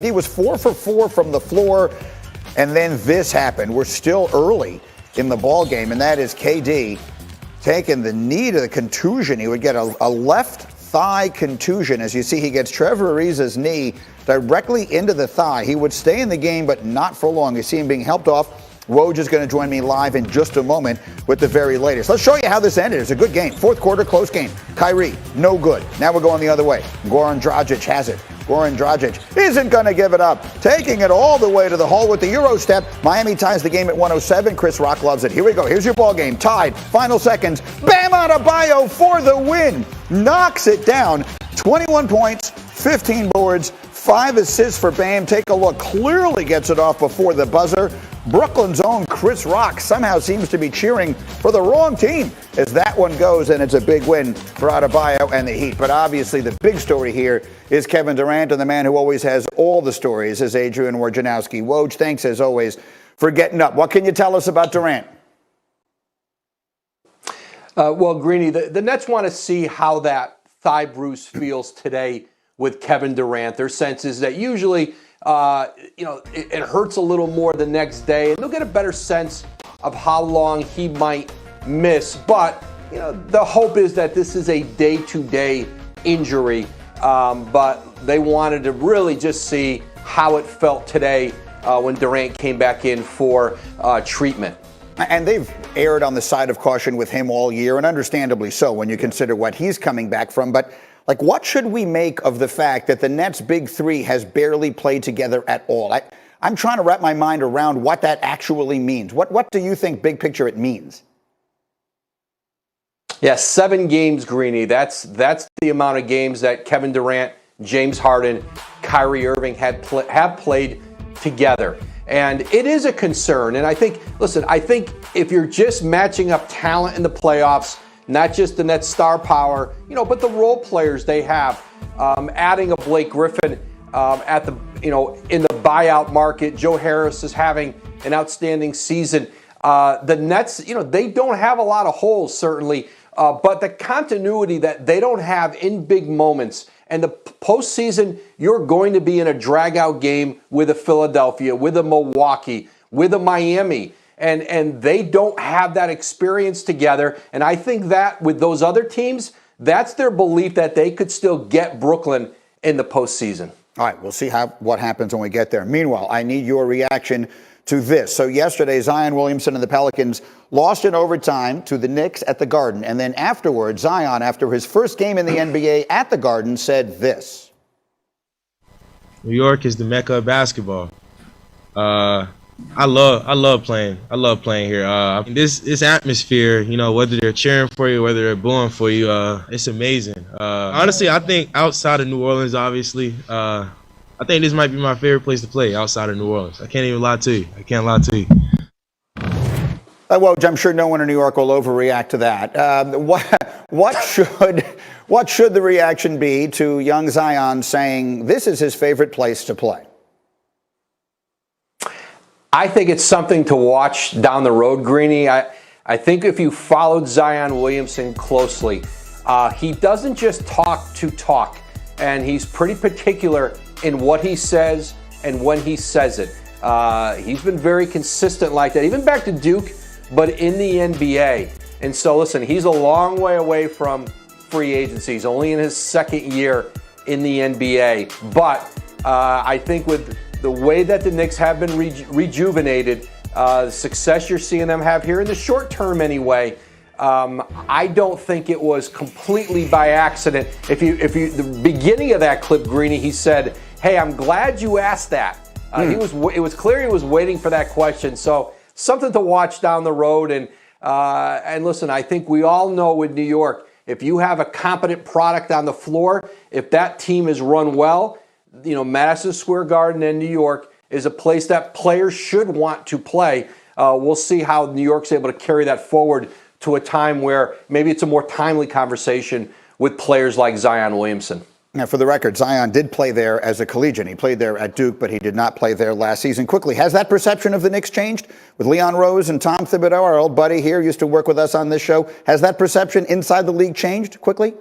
He was 4 for 4 from the floor, and then this happened. We're still early in the ball game, and that is KD taking the knee to the contusion. He would get a left thigh contusion. As you see, he gets Trevor Ariza's knee directly into the thigh. He would stay in the game, but not for long. You see him being helped off. Woj is going to join me live in just a moment with the very latest. Let's show you how this ended. It's a good game. Fourth quarter, close game. Kyrie, no good. Now we're going the other way. Goran Dragic has it. Goran Dragic isn't going to give it up. Taking it all the way to the hole with the Euro step. Miami ties the game at 107. Chris Rock loves it. Here we go. Here's your ball game. Tied. Final seconds. Bam Adebayo for the win. Knocks it down. 21 points, 15 boards, 5 assists for Bam. Take a look. Clearly gets it off before the buzzer. Brooklyn's own Chris Rock somehow seems to be cheering for the wrong team as that one goes, and it's a big win for Adebayo and the Heat. But obviously the big story here is Kevin Durant, and the man who always has all the stories is Adrian Wojnarowski. Woj, thanks as always for getting up. What can you tell us about Durant? Well, Greeny, the Nets want to see how that thigh bruise feels today with Kevin Durant. Their sense is that usually it hurts a little more the next day, and they'll get a better sense of how long he might miss. But, the hope is that this is a day-to-day injury. But they wanted to really just see how it felt today when Durant came back in for treatment. And they've erred on the side of caution with him all year, and understandably so when you consider what he's coming back from. But what should we make of the fact that the Nets' big three has barely played together at all? I'm trying to wrap my mind around what that actually means. What do you think, big picture, it means? Yeah, 7 games, Greeny. That's the amount of games that Kevin Durant, James Harden, Kyrie Irving have played together. And it is a concern. And I think if you're just matching up talent in the playoffs, not just the Nets star power, but the role players they have, adding a Blake Griffin in the buyout market. Joe Harris is having an outstanding season. The Nets, they don't have a lot of holes, certainly, but the continuity that they don't have in big moments. And the postseason, you're going to be in a drag-out game with a Philadelphia, with a Milwaukee, with a Miami. And they don't have that experience together. And I think that with those other teams, that's their belief that they could still get Brooklyn in the postseason. All right, we'll see what happens when we get there. Meanwhile, I need your reaction to this. So yesterday, Zion Williamson and the Pelicans lost in overtime to the Knicks at the Garden. And then afterwards, Zion, after his first game in the NBA at the Garden, said this. New York is the mecca of basketball. I love playing. I love playing here. This atmosphere, whether they're cheering for you, whether they're booing for you, it's amazing. Honestly, I think outside of New Orleans, obviously, I think this might be my favorite place to play outside of New Orleans. I can't even lie to you. I can't lie to you. Well, I'm sure no one in New York will overreact to that. What should the reaction be to young Zion saying this is his favorite place to play? I think it's something to watch down the road, Greeny. I think if you followed Zion Williamson closely, he doesn't just talk to talk, and he's pretty particular in what he says and when he says it. He's been very consistent like that, even back to Duke, but in the NBA. And so, listen, he's a long way away from free agency. He's only in his second year in the NBA. But I think with the way that the Knicks have been rejuvenated, the success you're seeing them have here in the short term anyway, I don't think it was completely by accident. If you the beginning of that clip, Greeny, he said, "Hey, I'm glad you asked that." It was clear he was waiting for that question. So something to watch down the road. And listen, I think we all know with New York, if you have a competent product on the floor, if that team is run well, Madison Square Garden in New York is a place that players should want to play. We'll see how New York's able to carry that forward to a time where maybe it's a more timely conversation with players like Zion Williamson. Now, for the record, Zion did play there as a collegiate. He played there at Duke, but he did not play there last season. Quickly, has that perception of the Knicks changed? With Leon Rose and Tom Thibodeau, our old buddy here, used to work with us on this show. Has that perception inside the league changed quickly?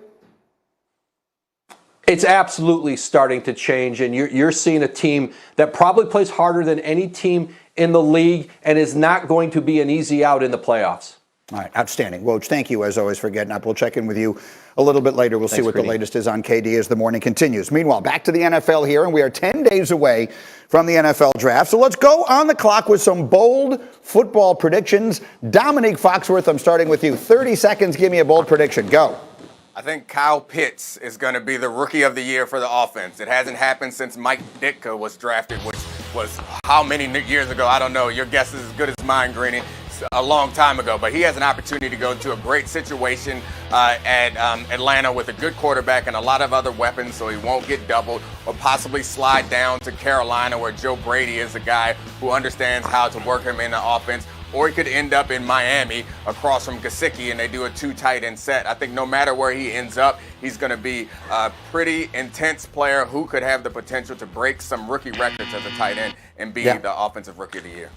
It's absolutely starting to change, and you're seeing a team that probably plays harder than any team in the league and is not going to be an easy out in the playoffs. All right, outstanding. Woj, thank you as always for getting up. We'll check in with you a little bit later. We'll see what the latest is on KD as the morning continues. Meanwhile, back to the NFL here, and we are 10 days away from the NFL draft. So let's go on the clock with some bold football predictions. Dominique Foxworth, I'm starting with you. 30 seconds, give me a bold prediction. Go. I think Kyle Pitts is going to be the rookie of the year for the offense. It hasn't happened since Mike Ditka was drafted, which was how many years ago? I don't know. Your guess is as good as mine, Greeny. A long time ago, but he has an opportunity to go to a great situation at Atlanta with a good quarterback and a lot of other weapons, so he won't get doubled, or possibly slide down to Carolina where Joe Brady is a guy who understands how to work him in the offense, or he could end up in Miami across from Gesicki and they do a 2 tight end set. I think no matter where he ends up, he's going to be a pretty intense player who could have the potential to break some rookie records as a tight end and be the offensive rookie of the year.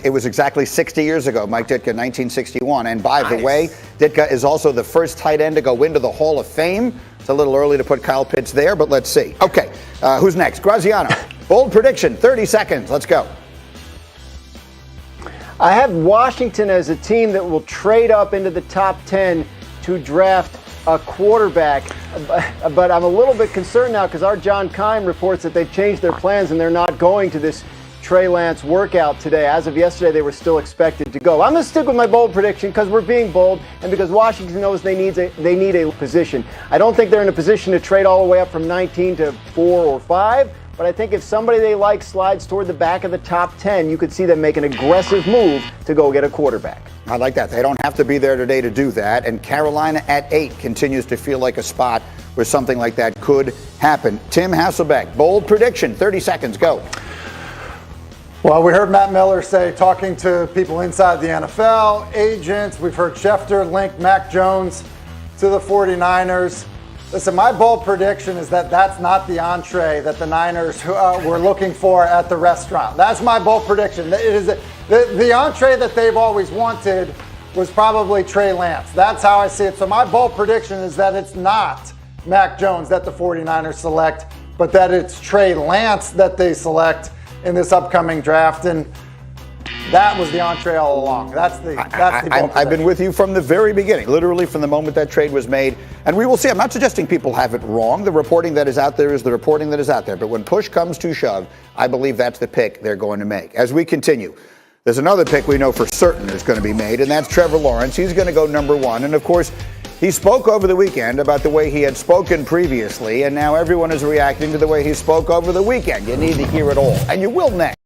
It was exactly 60 years ago, Mike Ditka, 1961. And by the way, Ditka is also the first tight end to go into the Hall of Fame. It's a little early to put Kyle Pitts there, but let's see. Okay, who's next? Graziano, bold prediction, 30 seconds. Let's go. I have Washington as a team that will trade up into the top 10 to draft a quarterback. But I'm a little bit concerned now because our John Keim reports that they've changed their plans and they're not going to this Trey Lance workout today. As of yesterday, they were still expected to go. I'm going to stick with my bold prediction because we're being bold and because Washington knows they need a position. I don't think they're in a position to trade all the way up from 19 to 4 or 5, but I think if somebody they like slides toward the back of the top 10, you could see them make an aggressive move to go get a quarterback. I like that. They don't have to be there today to do that. And Carolina at 8 continues to feel like a spot where something like that could happen. Tim Hasselbeck, bold prediction, 30 seconds, go. Well, we heard Matt Miller say, talking to people inside the NFL, agents, we've heard Schefter link Mac Jones to the 49ers. Listen, my bold prediction is that that's not the entree that the Niners were looking for at the restaurant. That's my bold prediction. It is the entree that they've always wanted was probably Trey Lance. That's how I see it. So my bold prediction is that it's not Mac Jones that the 49ers select, but that it's Trey Lance that they select in this upcoming draft, and that was the entree all along. That's the I've been with you from the very beginning, literally from the moment that trade was made, and we will see. I'm not suggesting people have it wrong. The reporting that is out there is the reporting that is out there, but when push comes to shove, I believe that's the pick they're going to make. As we continue, there's another pick we know for certain is going to be made, and that's Trevor Lawrence. He's going to go number 1, and of course, he spoke over the weekend about the way he had spoken previously, and now everyone is reacting to the way he spoke over the weekend. You need to hear it all, and you will next.